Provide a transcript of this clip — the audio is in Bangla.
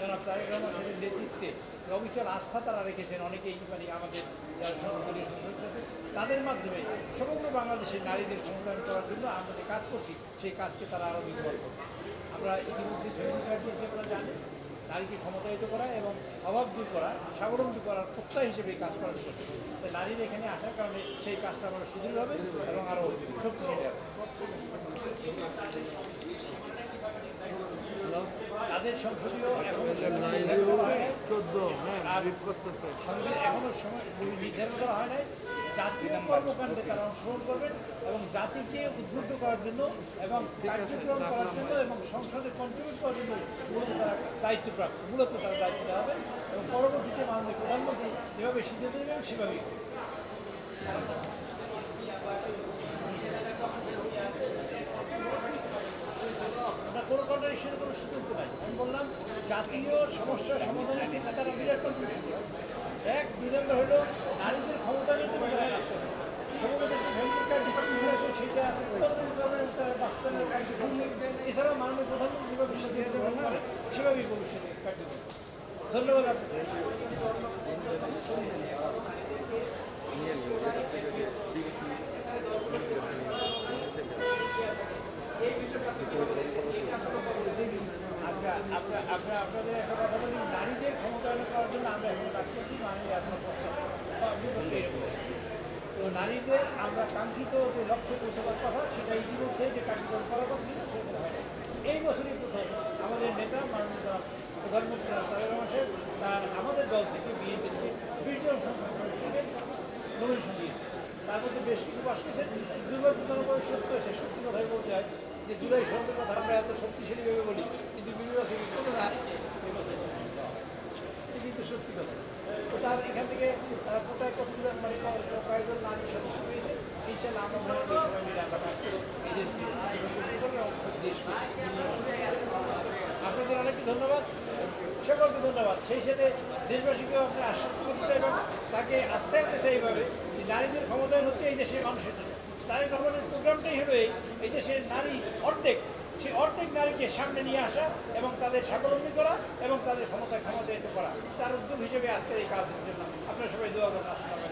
জনাব তারেক রহমান সাহেবের নেতৃত্বে অবিচল আস্থা তারা রেখেছেন অনেকেই, মানে আমাদের যারা সর্বদলীয় সংসদ সদস্য তাদের মাধ্যমে সমগ্র বাংলাদেশের নারীদের ক্ষমতায়ন করার জন্য আমরা যে কাজ করছি সেই কাজকে তারা আরও বিকল্প করবে। আমরা ইতিমধ্যে ফ্যামিলি কার্ড দিয়েছি, আমরা জানি নারীকে ক্ষমতায়িত করা এবং অভাব দূর করা, স্বাবলম্বী করার প্রত্যয় হিসেবে এই কাজ করা করছে। তাই নারীরা এখানে আসার কারণে সেই কাজটা আমরা সুদৃঢ় হবে এবং আরও শক্তিশালী হবে। তাদের সংসদীয় এখনো সময় নির্ধারণ করা হয় নাই। জাতীয় কর্মকাণ্ডে তারা অংশগ্রহণ করবেন এবং জাতিকে উদ্বুদ্ধ করার জন্য এবং কার্যক্রম করার জন্য এবং সংসদে কন্ট্রিবিউট করার জন্য মূলত তারা দায়িত্বপ্রাপ্ত, মূলত তারা দায়িত্ব দেওয়া হবে এবং পরবর্তীতে মাননীয় প্রধানমন্ত্রী যেভাবে সিদ্ধান্ত নেবেন সেভাবেই। কোনো কন্ট্রাডিকশনের কোনো সুযোগ নাই। আমি বললাম জাতীয় সমস্যা সমাধানের ক্ষেত্রে তারা বিরাট কন্ট্রিবিউশন করে। 1-2 নম্বর হলো নারীদের ক্ষমতায়নের জন্য তারা কাজ করে। সমগ্র দেশে ফ্যামিলি কার্ড ডিস্ট্রিবিউশন আছে সেটা তারা বাস্তবায়নের কার্যক্রম। এছাড়াও মাননীয় প্রধানমন্ত্রী যেভাবে সিদ্ধান্ত গ্রহণ করেন সেভাবেই ভবিষ্যতে কার্যক্রম। ধন্যবাদ আপনাকে। আপনাদের একটা কথা বলি, নারীদের ক্ষমতায়ন করার জন্য আমরা এখন কাজ করছি, নারীদের এখনো পশ্চাৎ এরকম। তো নারীদের আমরা কাঙ্ক্ষিত যে লক্ষ্যে পৌঁছাবার কথা সেটা ইতিমধ্যে যে কার্যক্রম করার কথা ছিল সেটা হয়। এই বছরই প্রথম আমাদের নেতা মাননীয় প্রধানমন্ত্রী তারেক রহমান সাহেব তার আমাদের দল থেকে বিএনপি থেকে 20 জন সংসদ সদস্যকে নমিনেশন দিয়েছে। তার মধ্যে বেশ কিছু পাশ করেছেন। দুর্ভাগ্যজনকভাবে সত্য, সে সত্যি কথাই বলতে হয় যে জুলাই সনদের কথা আমরা এত শক্তিশালীভাবে বলি কিন্তু বিভাগ থেকে কোনো নারীকে কিন্তু সত্যি কথা। তো তার এখান থেকে তারা কোথায় কতগুলো মানে কয়েকজন নারী সদস্য পেয়েছে। ইনশাআল্লাহ আমরা মনে করি সবাই মিলে আমরা কাজ করি এই দেশকে দেশকে। আপনাদের অনেককে ধন্যবাদ, সকলকে ধন্যবাদ। সেই সাথে দেশবাসীকেও আপনি আশ্বস্ত করতে চাই এবং তাকে আস্থা আনতে চাই এইভাবে যে নারীদের ক্ষমতায়ন হচ্ছে এই দেশের মানুষের জন্য। তারেক রহমানের প্রোগ্রামটাই হলো এই দেশের নারী অর্ধেক, সেই অর্ধেক নারীকে সামনে নিয়ে আসা এবং তাদের স্বাবলম্বী করা এবং তাদের ক্ষমতায়িত করা, তার উদ্যোগ হিসেবে আজকের এই কাজের জন্য আপনারা সবাই দোয়া করুন। আসসালাম।